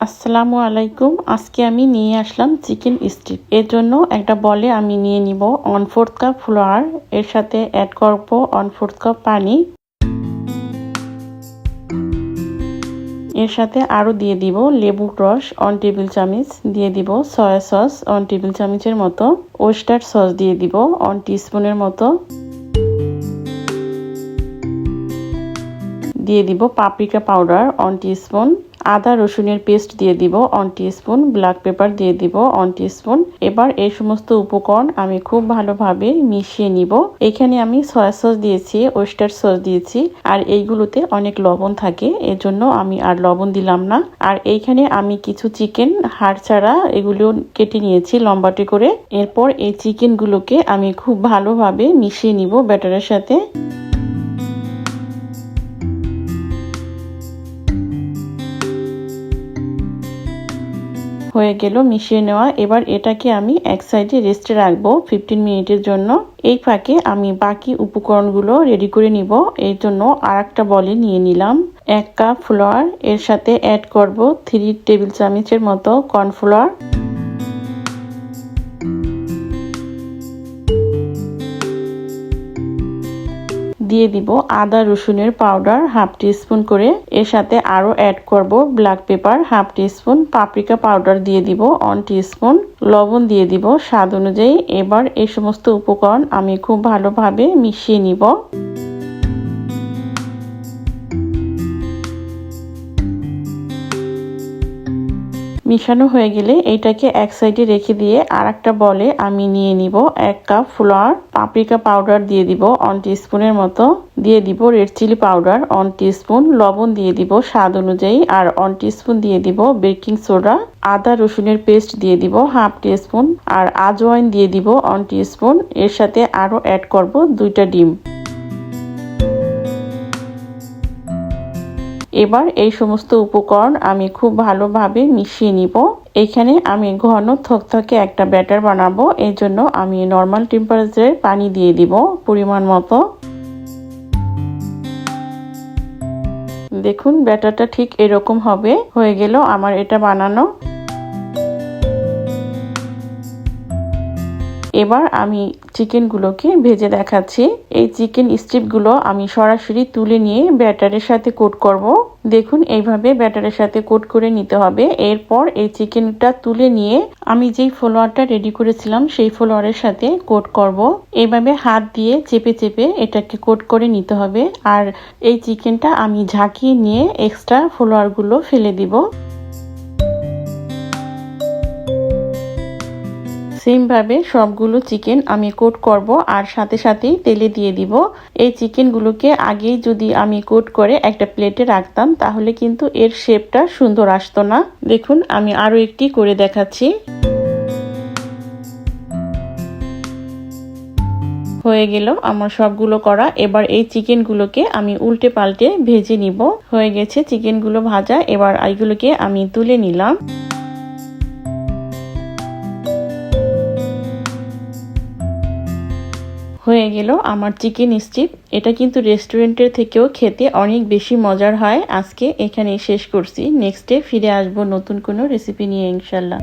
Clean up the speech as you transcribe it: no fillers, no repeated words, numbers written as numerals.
আসসালামু আলাইকুম। আজকে আমি নিয়ে আসলাম চিকেন স্ট্রিপ। এর জন্য একটা বলে আমি নিয়ে নিব 1/4 কাপ ফ্লাওয়ার, এর সাথে অ্যাড করব 1/4 কাপ পানি। এর সাথে আরও দিয়ে দিব লেবুর রস 1 টেবিল চামচ, দিয়ে দিব সয়া সস 1 টেবিল চামচের মতো, ওয়েস্টার সস দিয়ে দিব 1 টিস্পুনের মতো, দিয়ে দিব পাপরিকা পাউডার 1 টিস্পুন, আদা রসুনের পেস্ট দিয়ে দিব 1 টিস্পুন, ব্ল্যাক পেপার দিয়ে দিব 1 টিস্পুন। এবার এই সমস্ত উপকরণ আমি খুব ভালোভাবে মিশিয়ে নিব। এখানে আমি সয়া সস দিয়েছি, ওয়েস্টার সস দিয়েছি, আর এইগুলোতে অনেক লবণ থাকে, এজন্য আমি আর লবণ দিলাম না। আর এইখানে আমি কিছু চিকেন হাড় ছাড়া এগুলো কেটে নিয়েছি লম্বাটে করে। এরপর এই চিকেনগুলোকে আমি খুব ভালোভাবে মিশিয়ে নিব ব্যাটারের সাথে। হয়ে গেল মিশিয়ে নেওয়া। এবার এটাকে আমি এক সাইডে রেস্টে রাখবো 15 মিনিটের জন্য। এই ফাঁকে আমি বাকি উপকরণগুলো রেডি করে নিব। এর জন্য আর একটা বলে নিয়ে নিলাম 1 কাপ ফ্লাওয়ার, এর সাথে অ্যাড করব 3 টেবিল চামচের মতো কর্নফ্লাওয়ার, দিয়ে দিব আদা রসুনের পাউডার 1/2 টিস্পুন করে, এর সাথে আরো অ্যাড করব black pepper 1/2 teaspoon, paprika powder দিয়ে দিব 1 টিস্পুন, লবণ দিয়ে দিব স্বাদ অনুযায়ী। এবার এই সমস্ত উপকরণ আমি খুব ভালোভাবে মিশিয়ে নিব। মিশানো হয়ে গেলে এটাকে এক সাইডে রেখে দিয়ে আর একটা বলে আমি নিয়ে নিব 1 কাপ ফ্লাওয়ার, পাপরিকা পাউডার দিয়ে দিব 1 টিস্পুনের মতো, দিয়ে দিব রেড চিলি পাউডার 1 টিস্পুন, লবণ দিয়ে দিব স্বাদ অনুযায়ী, আর 1 টিস্পুন দিয়ে দিব বেকিং সোডা, আদা রসুনের পেস্ট দিয়ে দিব 1/2 টিস্পুন, আর আজওয়াইন দিয়ে দিব 1 টিস্পুন। এর সাথে আরো অ্যাড করব 2টা ডিম। এবার এই সমস্ত উপকরণ আমি খুব ভালোভাবে মিশিয়ে নিব। এখানে আমি ঘন থকথকে একটা ব্যাটার বানাবো, এই জন্য আমি নর্মাল টেম্পারেচারে পানি দিয়ে দিব পরিমাণ মতো। দেখুন ব্যাটারটা ঠিক এরকম হবে। হয়ে গেল আমার এটা বানানো। এবার আমি চিকেনগুলোকে ভেজে দেখাচ্ছি। এই চিকেন স্ট্রিপগুলো আমি সরাসরি তুলে নিয়ে ব্যাটারের সাথে কোট করব। দেখুন এইভাবে ব্যাটারের সাথে কোট করে নিতে হবে। এরপর এই চিকেনটা তুলে নিয়ে আমি যেই ফ্লাওয়ারটা রেডি করেছিলাম সেই ফ্লাওয়ারের সাথে কোট করব। এইভাবে হাত দিয়ে চেপে চেপে এটাকে কোট করে নিতে হবে। আর এই চিকেনটা আমি ঝাঁকিয়ে নিয়ে এক্সট্রা ফ্লাওয়ারগুলো ফেলে দিব। সেম ভাবে সবগুলো চিকেন আমি কোট করব, আর সাথে সাথেই তেলে দিয়ে দিব। এই চিকেনগুলোকে আগেই যদি আমি কোট করে একটা প্লেটে রাখতাম তাহলে কিন্তু এর শেপটা সুন্দর আসতো না। দেখুন আমি আরো একটি করে দেখাচ্ছি। হয়ে গেল আমার সবগুলো করা। এবার এই চিকেনগুলোকে আমি উল্টে পাল্টে ভেজে নিব। হয়ে গেছে চিকেনগুলো ভাজা। এবার এইগুলোকে আমি তুলে নিলাম। হয়ে গেল আমার চিকেন স্ট্রিপ। এটা কিন্তু রেস্টুরেন্টের থেকেও খেতে অনেক বেশি মজার হয়। আজকে এখানেই শেষ করছি। নেক্সট ডে ফিরে আসবো নতুন কোনো রেসিপি নিয়ে ইনশাল্লাহ।